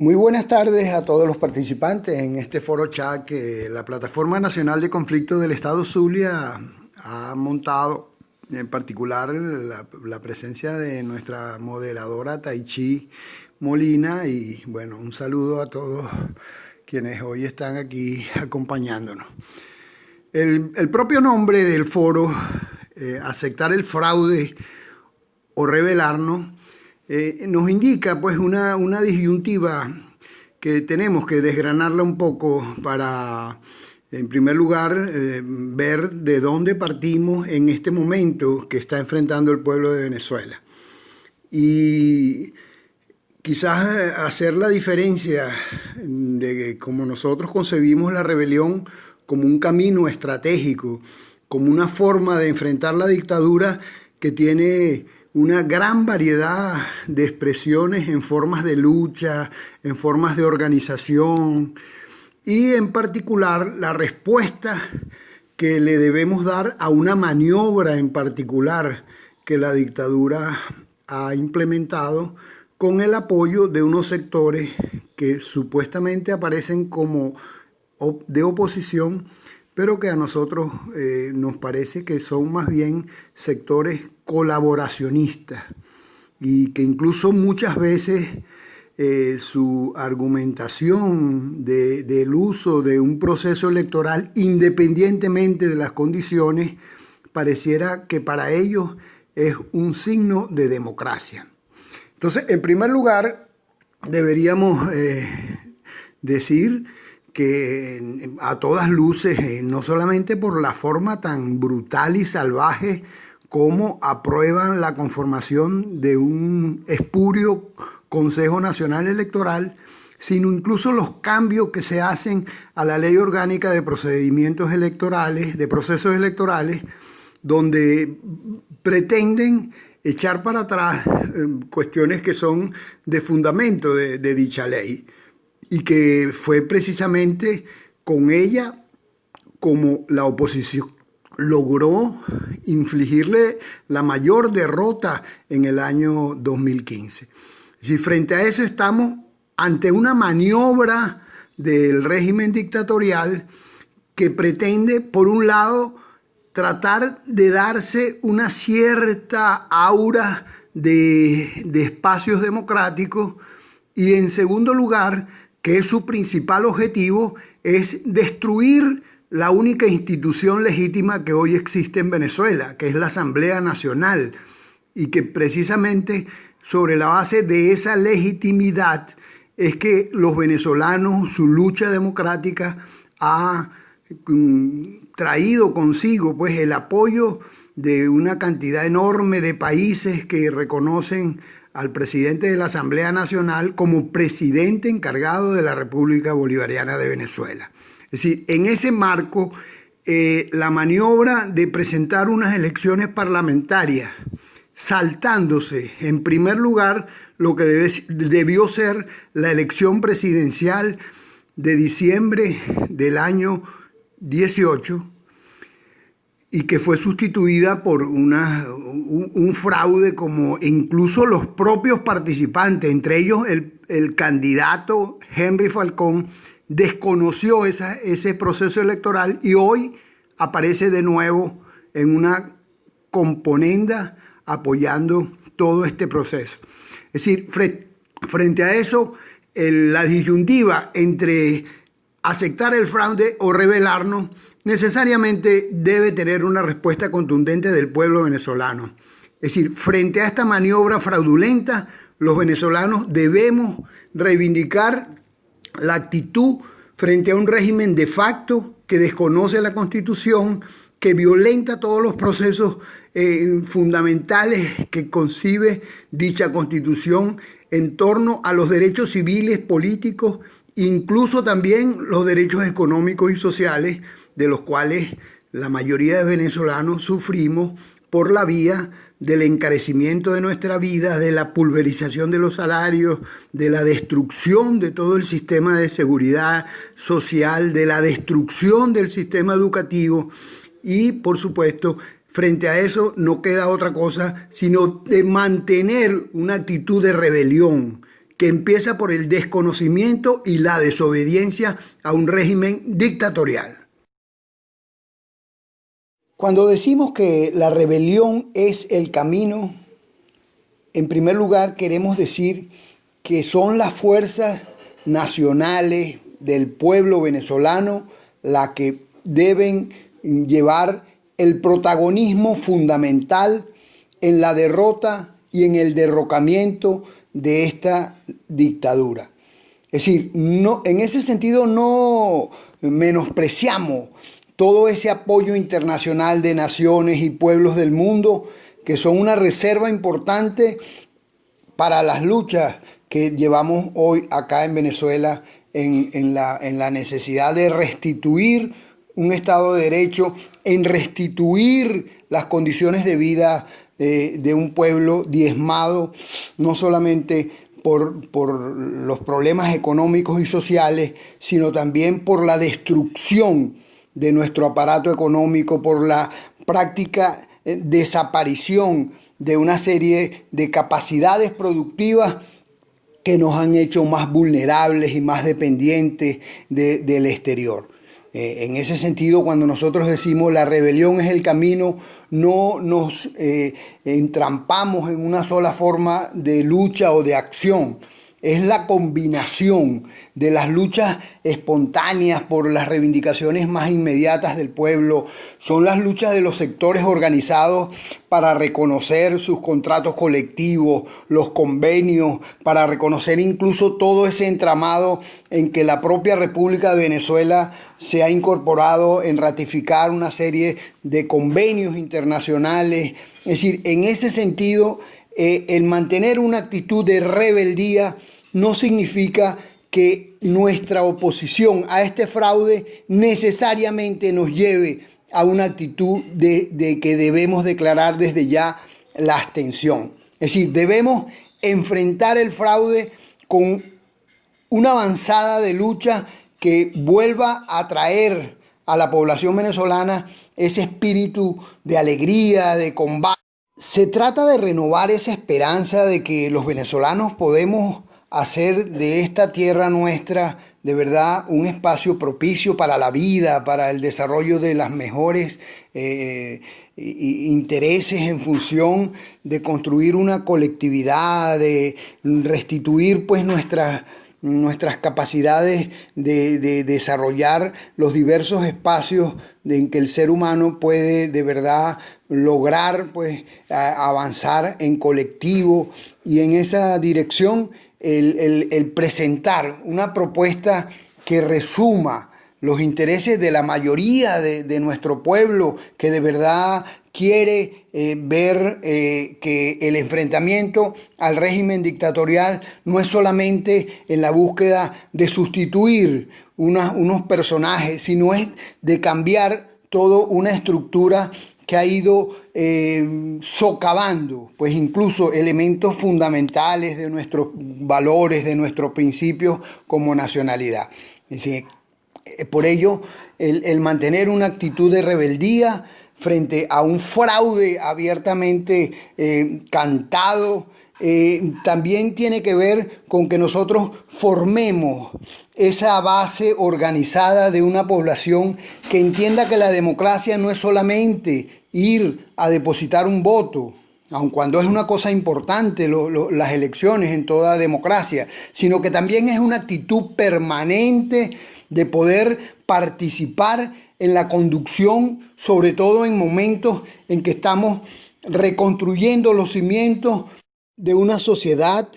Muy buenas tardes a todos los participantes en este foro chat que la Plataforma Nacional de Conflicto del Estado Zulia ha montado, en particular la presencia de nuestra moderadora Taichi Molina y bueno, un saludo a todos quienes hoy están aquí acompañándonos. El propio nombre del foro, aceptar el fraude o rebelarnos, nos indica pues una disyuntiva que tenemos que desgranarla un poco para, en primer lugar, ver de dónde partimos en este momento que está enfrentando el pueblo de Venezuela. Y quizás hacer la diferencia de cómo nosotros concebimos la rebelión como un camino estratégico, como una forma de enfrentar la dictadura que tiene una gran variedad de expresiones en formas de lucha, en formas de organización y en particular la respuesta que le debemos dar a una maniobra en particular que la dictadura ha implementado con el apoyo de unos sectores que supuestamente aparecen como de oposición, pero que a nosotros nos parece que son más bien sectores colaboracionistas y que incluso muchas veces su argumentación del uso de un proceso electoral independientemente de las condiciones pareciera que para ellos es un signo de democracia. Entonces, en primer lugar, deberíamos decir que a todas luces, no solamente por la forma tan brutal y salvaje como aprueban la conformación de un espurio Consejo Nacional Electoral, sino incluso los cambios que se hacen a la Ley Orgánica de Procedimientos Electorales, de Procesos Electorales, donde pretenden echar para atrás cuestiones que son de fundamento de dicha ley. Y que fue precisamente con ella como la oposición logró infligirle la mayor derrota en el año 2015. Si frente a eso estamos ante una maniobra del régimen dictatorial que pretende, por un lado, tratar de darse una cierta aura de espacios democráticos y, en segundo lugar, que su principal objetivo es destruir la única institución legítima que hoy existe en Venezuela, que es la Asamblea Nacional, y que precisamente sobre la base de esa legitimidad es que los venezolanos, su lucha democrática ha traído consigo pues el apoyo de una cantidad enorme de países que reconocen al presidente de la Asamblea Nacional como presidente encargado de la República Bolivariana de Venezuela. Es decir, en ese marco, la maniobra de presentar unas elecciones parlamentarias, saltándose en primer lugar lo que debió ser la elección presidencial de diciembre del año 18, y que fue sustituida por un fraude como incluso los propios participantes, entre ellos el candidato Henry Falcón, desconoció ese proceso electoral y hoy aparece de nuevo en una componenda apoyando todo este proceso. Es decir, frente a eso, la disyuntiva entre aceptar el fraude o rebelarnos necesariamente debe tener una respuesta contundente del pueblo venezolano. Es decir, frente a esta maniobra fraudulenta, los venezolanos debemos reivindicar la actitud frente a un régimen de facto que desconoce la Constitución, que violenta todos los procesos fundamentales que concibe dicha Constitución en torno a los derechos civiles, políticos, incluso también los derechos económicos y sociales, de los cuales la mayoría de venezolanos sufrimos por la vía del encarecimiento de nuestra vida, de la pulverización de los salarios, de la destrucción de todo el sistema de seguridad social, de la destrucción del sistema educativo y, por supuesto, frente a eso no queda otra cosa sino de mantener una actitud de rebelión que empieza por el desconocimiento y la desobediencia a un régimen dictatorial. Cuando decimos que la rebelión es el camino, en primer lugar queremos decir que son las fuerzas nacionales del pueblo venezolano las que deben llevar el protagonismo fundamental en la derrota y en el derrocamiento de esta dictadura. Es decir, en ese sentido no menospreciamos todo ese apoyo internacional de naciones y pueblos del mundo que son una reserva importante para las luchas que llevamos hoy acá en Venezuela en la necesidad de restituir un Estado de Derecho, en restituir las condiciones de vida de un pueblo diezmado, no solamente por los problemas económicos y sociales, sino también por la destrucción de nuestro aparato económico, por la práctica desaparición de una serie de capacidades productivas que nos han hecho más vulnerables y más dependientes del exterior. En ese sentido, cuando nosotros decimos la rebelión es el camino, no nos entrampamos en una sola forma de lucha o de acción. Es la combinación de las luchas espontáneas por las reivindicaciones más inmediatas del pueblo, son las luchas de los sectores organizados para reconocer sus contratos colectivos, los convenios, para reconocer incluso todo ese entramado en que la propia República de Venezuela se ha incorporado en ratificar una serie de convenios internacionales. Es decir, en ese sentido, el mantener una actitud de rebeldía no significa que nuestra oposición a este fraude necesariamente nos lleve a una actitud de que debemos declarar desde ya la abstención. Es decir, debemos enfrentar el fraude con una avanzada de lucha que vuelva a traer a la población venezolana ese espíritu de alegría, de combate. Se trata de renovar esa esperanza de que los venezolanos podemos hacer de esta tierra nuestra de verdad un espacio propicio para la vida, para el desarrollo de las mejores intereses en función de construir una colectividad, de restituir pues nuestras capacidades de desarrollar los diversos espacios en que el ser humano puede de verdad lograr pues avanzar en colectivo, y en esa dirección el presentar una propuesta que resuma los intereses de la mayoría de nuestro pueblo, que de verdad quiere ver que el enfrentamiento al régimen dictatorial no es solamente en la búsqueda de sustituir unos personajes, sino es de cambiar toda una estructura que ha ido socavando, pues incluso elementos fundamentales de nuestros valores, de nuestros principios como nacionalidad. Es decir, por ello, el mantener una actitud de rebeldía frente a un fraude abiertamente cantado, también tiene que ver con que nosotros formemos esa base organizada de una población que entienda que la democracia no es solamente ir a depositar un voto, aun cuando es una cosa importante las elecciones en toda democracia, sino que también es una actitud permanente de poder participar en la conducción, sobre todo en momentos en que estamos reconstruyendo los cimientos de una sociedad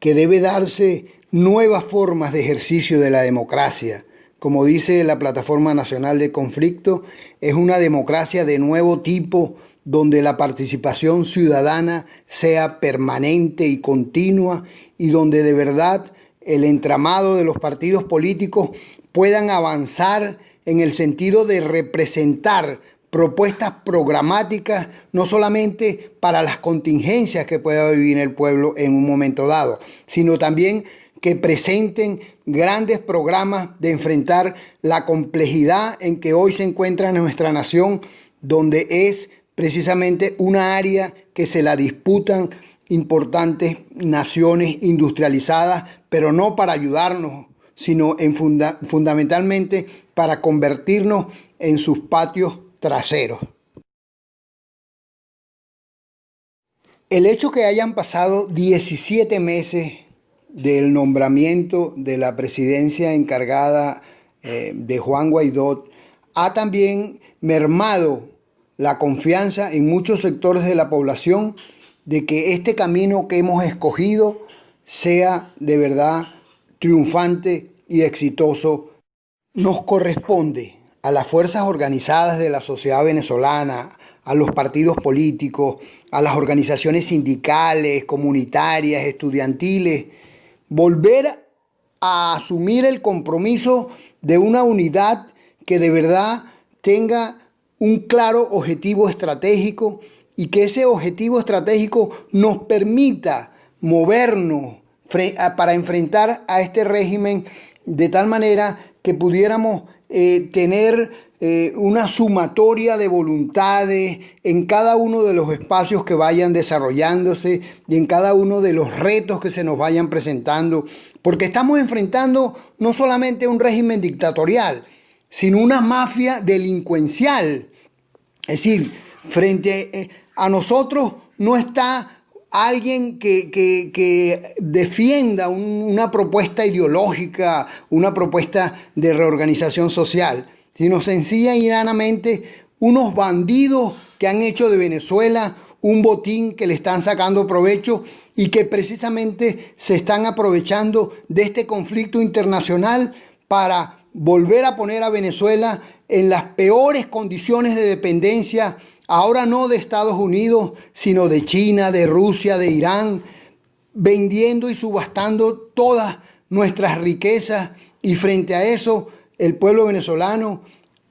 que debe darse nuevas formas de ejercicio de la democracia. Como dice la Plataforma Nacional de Conflicto, es una democracia de nuevo tipo donde la participación ciudadana sea permanente y continua, y donde de verdad el entramado de los partidos políticos puedan avanzar en el sentido de representar propuestas programáticas, no solamente para las contingencias que pueda vivir el pueblo en un momento dado, sino también que presenten grandes programas de enfrentar la complejidad en que hoy se encuentra nuestra nación, donde es precisamente una área que se la disputan importantes naciones industrializadas, pero no para ayudarnos, sino fundamentalmente para convertirnos en sus patios traseros. El hecho que hayan pasado 17 meses del nombramiento de la presidencia encargada de Juan Guaidó ha también mermado la confianza en muchos sectores de la población de que este camino que hemos escogido sea de verdad triunfante y exitoso. Nos corresponde a las fuerzas organizadas de la sociedad venezolana, a los partidos políticos, a las organizaciones sindicales, comunitarias, estudiantiles, volver a asumir el compromiso de una unidad que de verdad tenga un claro objetivo estratégico y que ese objetivo estratégico nos permita movernos para enfrentar a este régimen de tal manera que pudiéramos tener una sumatoria de voluntades en cada uno de los espacios que vayan desarrollándose y en cada uno de los retos que se nos vayan presentando, porque estamos enfrentando no solamente un régimen dictatorial, sino una mafia delincuencial. Es decir, frente a nosotros no está alguien que defienda una propuesta ideológica, una propuesta de reorganización social, sino sencilla y llanamente unos bandidos que han hecho de Venezuela un botín que le están sacando provecho y que precisamente se están aprovechando de este conflicto internacional para volver a poner a Venezuela en las peores condiciones de dependencia, ahora no de Estados Unidos, sino de China, de Rusia, de Irán, vendiendo y subastando todas nuestras riquezas. Y frente a eso, el pueblo venezolano,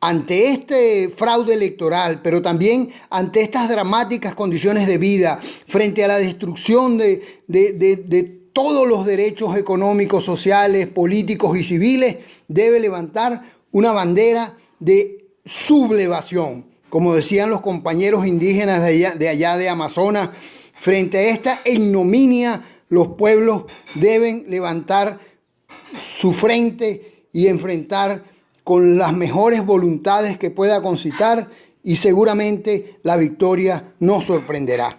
ante este fraude electoral, pero también ante estas dramáticas condiciones de vida, frente a la destrucción de todos los derechos económicos, sociales, políticos y civiles, debe levantar una bandera de sublevación. Como decían los compañeros indígenas de allá de Amazonas, frente a esta ignominia, los pueblos deben levantar su frente y enfrentar con las mejores voluntades que pueda concitar, y seguramente la victoria nos sorprenderá.